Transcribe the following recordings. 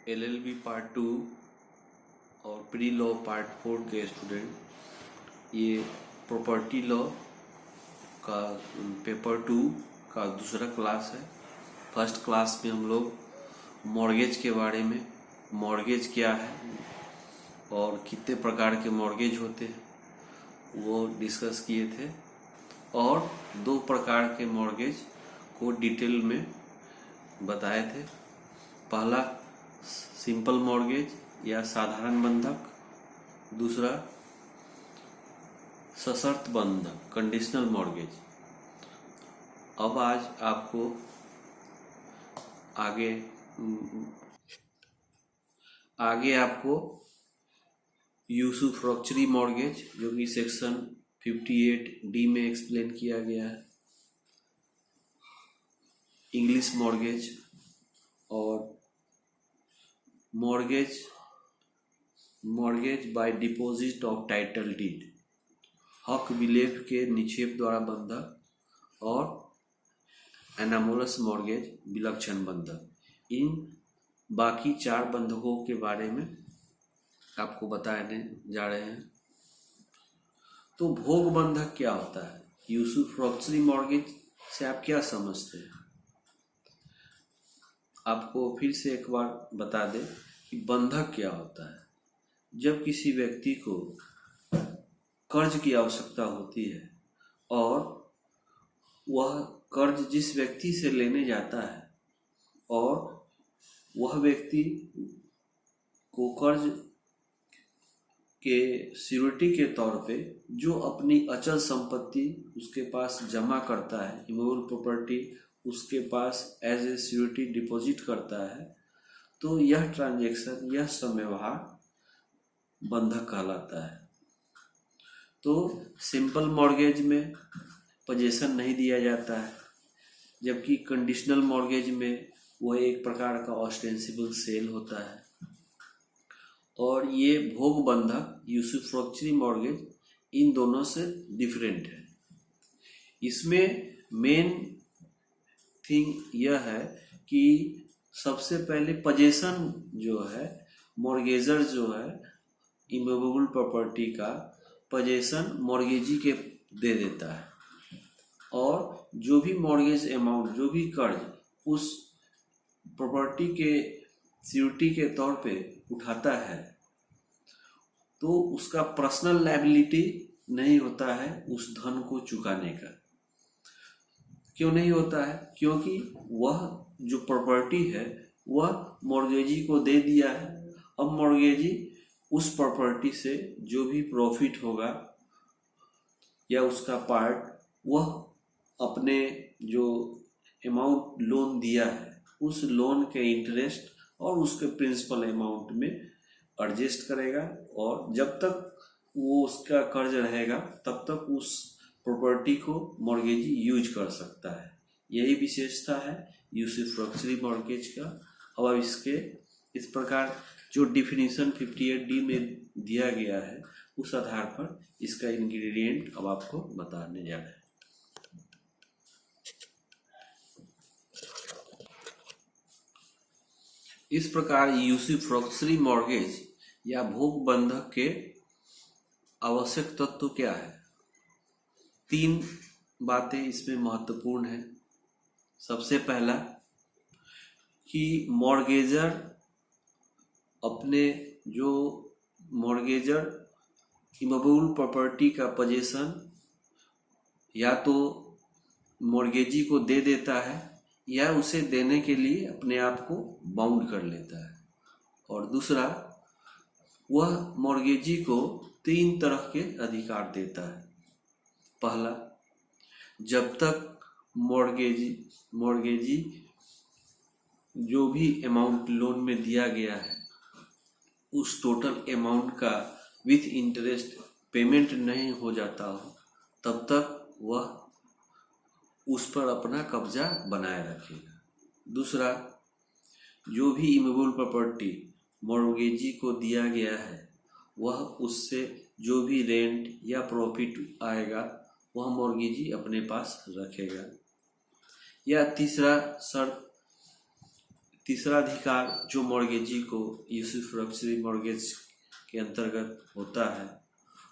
LLB part 2 और pre law part 4 के student, ये प्रॉपर्टी लॉ का पेपर 2 का दूसरा क्लास है। फर्स्ट क्लास में हम लोग मॉर्गेज के बारे में, मॉर्गेज क्या है और कितने प्रकार के मॉर्गेज होते हैं वो डिस्कस किए थे, और 2 प्रकार के मॉर्गेज को डिटेल में बताए थे। पहला सिंपल मॉर्गेज या साधारण बंधक, दूसरा सशर्त बंधक कंडीशनल मॉर्गेज। अब आज आपको आगे आपको यूसुफ्रॉक्चरी मॉर्गेज, जो कि सेक्शन 58D में एक्सप्लेन किया गया है, इंग्लिश मॉर्गेज और mortgage by deposit of title deed, हक विलेख के निक्षेप द्वारा बंधक, और एनामोलस मॉर्गेज विलक्षण बंधक। इन बाकी 4 बंधकों के बारे में आपको बताने जा रहे हैं। तो भोग बंधक क्या होता है? यूसुफ्रॉक्चरी मॉर्गेज से आप क्या समझते हैं? आपको फिर से एक बार बता दें कि बंधक क्या होता है। जब किसी व्यक्ति को कर्ज की आवश्यकता होती है और वह कर्ज जिस व्यक्ति से लेने जाता है और वह व्यक्ति को कर्ज के सिक्योरिटी के तौर पे जो अपनी अचल संपत्ति उसके पास जमा करता है, इमूवेबल प्रॉपर्टी उसके पास एज ए सिक्योरिटी डिपॉजिट करता है, तो यह ट्रांजैक्शन, यह समव्यवहार बंधक कहलाता है। तो सिंपल मॉर्गेज में पोजीशन नहीं दिया जाता है, जबकि कंडीशनल मॉर्गेज में वह एक प्रकार का ऑस्टेंसिबल सेल होता है। और ये भोग बंधक यूसुफ्रॉक्चरी मॉर्गेज इन दोनों से डिफरेंट है। इसमें मेन थिंग यह है कि सबसे पहले पोजीशन जो है, मॉर्गेजर जो है इमूवेबल प्रॉपर्टी का पोजीशन मॉर्गेजी के दे देता है, और जो भी मॉर्गेज अमाउंट, जो भी कर्ज उस प्रॉपर्टी के सिक्योरिटी के तौर पे उठाता है, तो उसका पर्सनल लायबिलिटी नहीं होता है उस धन को चुकाने का। क्यों नहीं होता है? क्योंकि वह जो प्रॉपर्टी है वह मॉर्गेजी को दे दिया है। अब मॉर्गेजी उस प्रॉपर्टी से जो भी प्रॉफिट होगा या उसका पार्ट, वह अपने जो अमाउंट लोन दिया है उस लोन के इंटरेस्ट और उसके प्रिंसिपल अमाउंट में एडजस्ट करेगा, और जब तक वो उसका कर्ज रहेगा तब तक उस प्रॉपर्टी को मॉर्गेजी यूज कर सकता है। यही विशेषता है यूसुफ्रॉक्चरी मॉर्गेज का। अब इसके इस प्रकार जो डिफिनीशन 58D में दिया गया है, उस आधार पर इसका इंग्रेडिएंट अब आपको बताने जा रहे हैं। इस प्रकार यूसुफ्रॉक्चरी मॉर्गेज या भोग बंधक के आवश्यक तत्व क्या है? 3 बातें इसमें महत्वपूर्ण है। सबसे पहला कि मॉर्गेजर अपने जो मॉर्गेजर इमूवेबल प्रॉपर्टी का पोजीशन या तो मॉर्गेजी को दे देता है या उसे देने के लिए अपने आप को बाउंड कर लेता है। और दूसरा, वह मॉर्गेजी को 3 तरह के अधिकार देता है। पहला, जब तक मॉर्गेजी जो भी अमाउंट लोन में दिया गया है उस टोटल अमाउंट का विथ इंटरेस्ट पेमेंट नहीं हो जाता हो, तब तक वह उस पर अपना कब्जा बनाए रखेगा। दूसरा, जो भी इमूवेबल प्रॉपर्टी मॉर्गेजी को दिया गया है वह उससे जो भी रेंट या प्रॉफिट आएगा वह मॉर्गेजी अपने पास रखेगा। या तीसरा शर्त तीसरा अधिकार जो मॉर्गेजी को यूसुफ्रुक्टरी मॉर्गेज के अंतर्गत होता है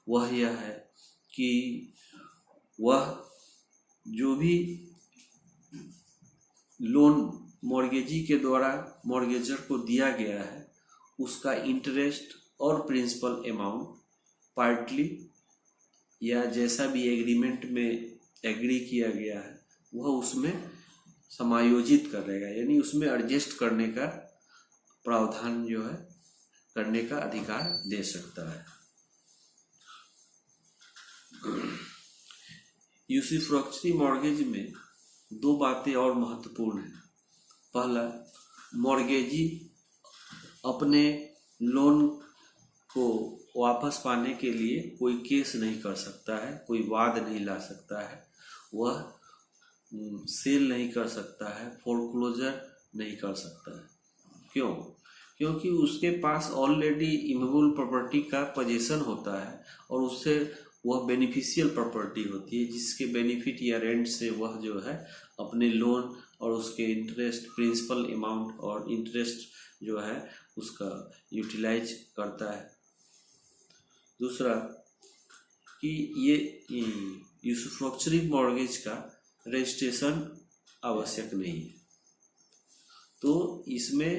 वह यह है कि वह जो भी लोन मॉर्गेजी के द्वारा मॉर्गेजर को दिया गया है उसका इंटरेस्ट और प्रिंसिपल अमाउंट पार्टली या जैसा भी एग्रीमेंट में एग्री किया गया है वह उसमें समायोजित करेगा, यानी उसमें एडजस्ट करने का प्रावधान जो है करने का अधिकार दे सकता है। यूसुफ्रुक्टरी मॉर्गेज में दो बातें और महत्वपूर्ण हैं। पहला, मॉर्गेजी अपने लोन को वापस पाने के लिए कोई केस नहीं कर सकता है, कोई वाद नहीं ला सकता है, वह सेल नहीं कर सकता है, फोरक्लोजर नहीं कर सकता है। क्यों? क्योंकि उसके पास ऑलरेडी इमूवेबल प्रॉपर्टी का पोजीशन होता है और उससे वह बेनिफिशियल प्रॉपर्टी होती है जिसके बेनिफिट या रेंट से वह जो है अपने लोन और उसके इंटरेस्ट, प्रिंसिपल अमाउंट और इंटरेस्ट जो है उसका यूटिलाइज करता है। दूसरा कि ये यूसुफ्रुक्टरी मॉर्गेज का रजिस्ट्रेशन आवश्यक नहीं है, तो इसमें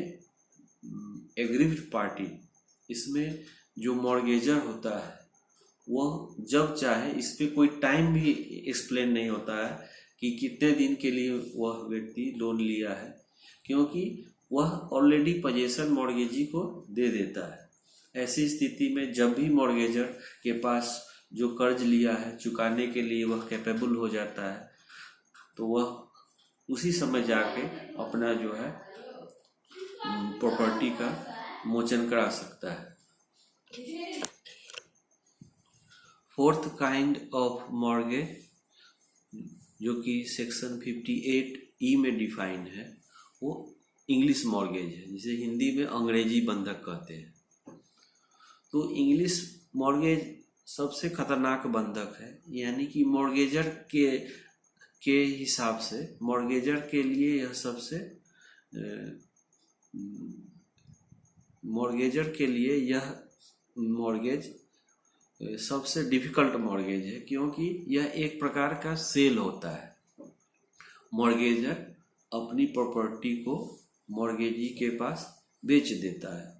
एग्रीव्ड पार्टी, इसमें जो मॉर्गेजर होता है वह जब चाहे, इस पे कोई टाइम भी एक्सप्लेन नहीं होता है कि कितने दिन के लिए वह व्यक्ति लोन लिया है, क्योंकि वह ऑलरेडी पोजीशन मॉर्गेजी को दे देता है। ऐसी स्थिति में जब भी मॉर्गेजर के पास जो कर्ज लिया है चुकाने के लिए वह कैपेबल हो जाता है तो वह उसी समय जाके अपना जो है प्रॉपर्टी का मोचन करा सकता है। फोर्थ काइंड ऑफ मॉर्गेज जो कि सेक्शन 58E में डिफाइन है वो इंग्लिश मॉर्गेज है, जिसे हिंदी में अंग्रेजी बंधक कहते हैं। तो इंग्लिश मॉर्गेज सबसे खतरनाक बंधक है, यानी कि मॉर्गेजर के हिसाब से मॉर्गेजर के लिए यह सबसे मॉर्गेजर के लिए यह मॉर्गेज सबसे डिफिकल्ट मॉर्गेज है, क्योंकि यह एक प्रकार का सेल होता है। मॉर्गेजर अपनी प्रॉपर्टी को मॉर्गेजी के पास बेच देता है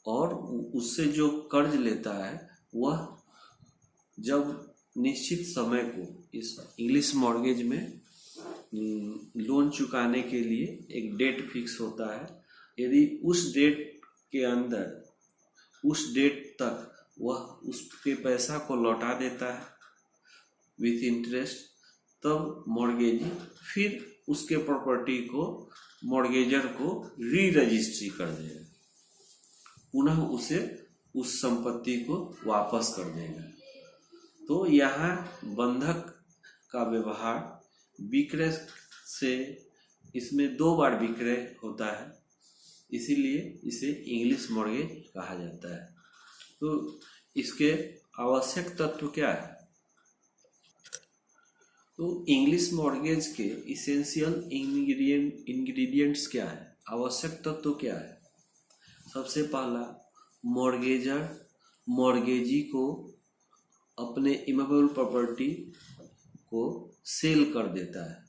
और उससे जो कर्ज लेता है वह जब निश्चित समय को, इस इंग्लिश मॉर्गेज में लोन चुकाने के लिए एक डेट फिक्स होता है, यदि उस डेट के अंदर उस डेट तक वह उसके पैसा को लौटा देता है विथ इंटरेस्ट, तब मॉर्गेजी फिर उसके प्रॉपर्टी को मॉर्गेजर को री रजिस्ट्री कर देगा, पुनः उसे उस संपत्ति को वापस कर देगा। तो यहाँ बंधक का व्यवहार विक्रय से, इसमें 2 बार विक्रय होता है, इसीलिए इसे इंग्लिश मॉर्गेज कहा जाता है। तो इसके आवश्यक तत्व क्या है? तो इंग्लिश मॉर्गेज के इसेंशियल इंग्रेडिएंट्स क्या है, आवश्यक तत्व क्या है? सबसे पहला, मॉर्गेजर मॉर्गेजी को अपने इमूवेबल प्रॉपर्टी को सेल कर देता है,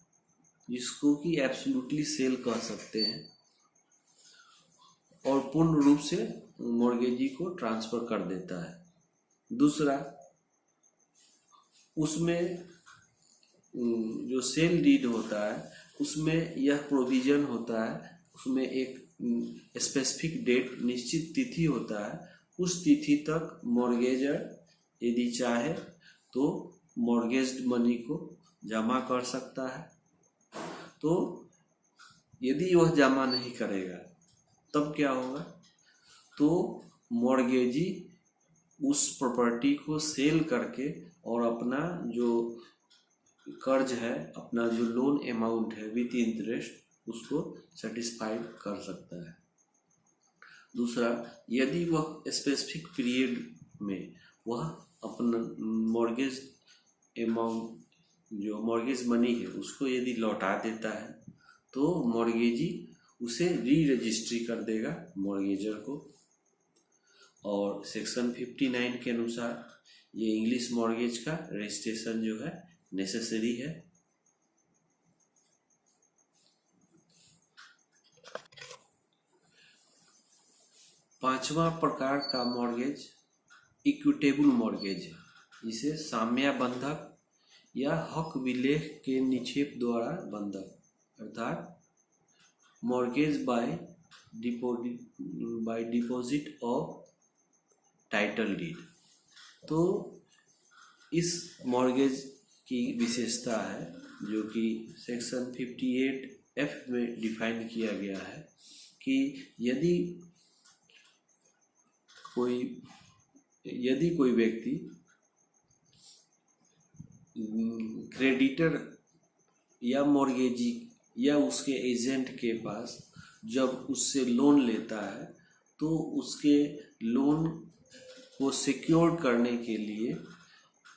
जिसको कि एब्सोल्युटली सेल कह सकते हैं, और पूर्ण रूप से मॉर्गेजी को ट्रांसफर कर देता है। दूसरा, उसमें जो सेल डीड होता है उसमें यह प्रोविजन होता है, उसमें एक स्पेसिफिक डेट, निश्चित तिथि होता है, उस तिथि तक मॉर्गेजर यदि चाहे तो मॉर्गेज्ड मनी को जमा कर सकता है। तो यदि वह जमा नहीं करेगा तब क्या होगा? तो मॉर्गेजी उस प्रॉपर्टी को सेल करके और अपना जो कर्ज है, अपना जो लोन अमाउंट है विथ इंटरेस्ट, उसको सेटिस्फाइड कर सकता है। दूसरा, यदि वह स्पेसिफिक पीरियड में वह अपना मॉर्गेज अमाउंट, जो मॉर्गेज मनी है, उसको यदि लौटा देता है तो मॉर्गेजी उसे री रजिस्ट्री कर देगा मॉर्गेजर को। और सेक्शन 59 के अनुसार ये इंग्लिश मॉर्गेज का रजिस्ट्रेशन जो है नेसेसरी है। पांचवा प्रकार का मॉर्गेज इक्विटेबल मॉर्गेज है, जिसे साम्य बंधक या हक विलेख के निक्षेप द्वारा बंधक अर्थात mortgage by deposit of title deed. तो इस मॉर्गेज की विशेषता है जो कि सेक्शन 58F में डिफाइन किया गया है कि यदि कोई व्यक्ति क्रेडिटर या मॉर्गेजी या उसके एजेंट के पास जब उससे लोन लेता है तो उसके लोन को सिक्योर करने के लिए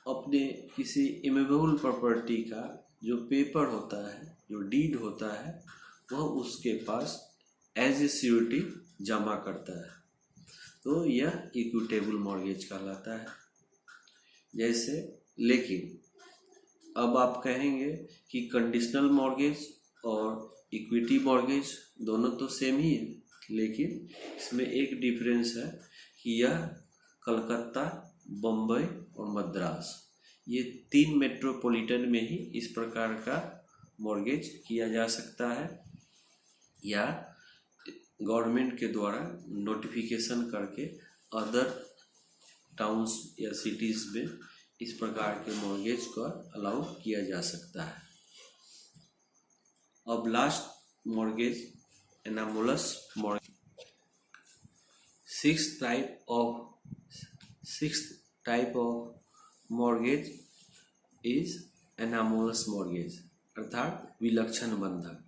अपने किसी इमूवेबल प्रॉपर्टी का जो पेपर होता है, जो डीड होता है, वह उसके पास एज ए सिक्योरिटी जमा करता है। तो यह इक्विटेबल मॉर्गेज कहलाता है। जैसे लेकिन अब आप कहेंगे कि कंडीशनल मॉर्गेज और इक्विटी मॉर्गेज दोनों तो सेम ही है, लेकिन इसमें एक डिफरेंस है कि यह कलकत्ता, बम्बई और मद्रास ये 3 मेट्रोपॉलिटन में ही इस प्रकार का मॉर्गेज किया जा सकता है, या गवर्नमेंट के द्वारा नोटिफिकेशन करके अदर टाउन्स या सिटीज़ में इस प्रकार के मॉर्गेज को अलाउ किया जा सकता है। अब last mortgage anomalous mortgage. Sixth type of mortgage is anomalous mortgage अर्थात विलक्षण बंधक।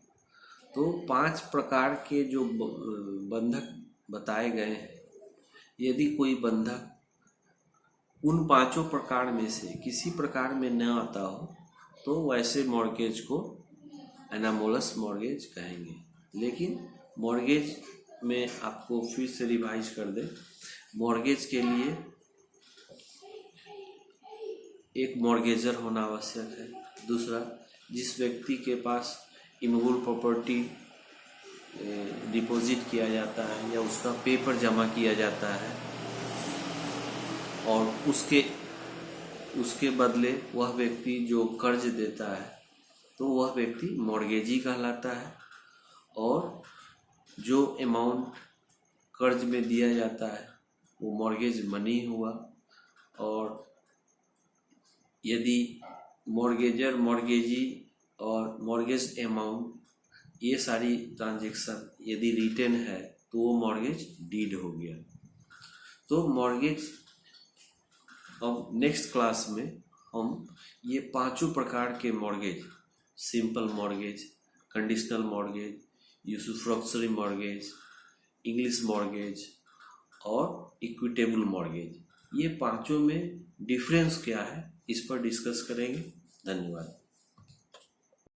तो 5 प्रकार के जो बंधक बताए गए हैं, यदि कोई बंधक उन 5 प्रकार में से किसी प्रकार में न आता हो तो वैसे मॉर्गेज को एनामोलस मॉर्गेज कहेंगे। लेकिन मॉर्गेज में आपको फिर से रिवाइज कर दे, मॉर्गेज के लिए एक मॉर्गेजर होना आवश्यक है। दूसरा, जिस व्यक्ति के पास इमूवेबल प्रॉपर्टी डिपॉजिट किया जाता है या उसका पेपर जमा किया जाता है और उसके बदले वह व्यक्ति जो कर्ज देता है तो वह व्यक्ति मॉर्गेजी कहलाता है। और जो अमाउंट कर्ज में दिया जाता है वो मॉर्गेज मनी हुआ। और यदि मॉर्गेजर, मॉर्गेजी और मॉर्गेज अमाउंट ये सारी ट्रांजैक्शन यदि रिटेन है तो वो मॉर्गेज डीड हो गया। तो मॉर्गेज, अब नेक्स्ट क्लास में हम ये 5 प्रकार के mortgage, simple mortgage, conditional mortgage, usufructuary mortgage, English mortgage और इक्विटेबल मॉर्गेज, ये 5 में डिफरेंस क्या है इस पर डिस्कस करेंगे। धन्यवाद।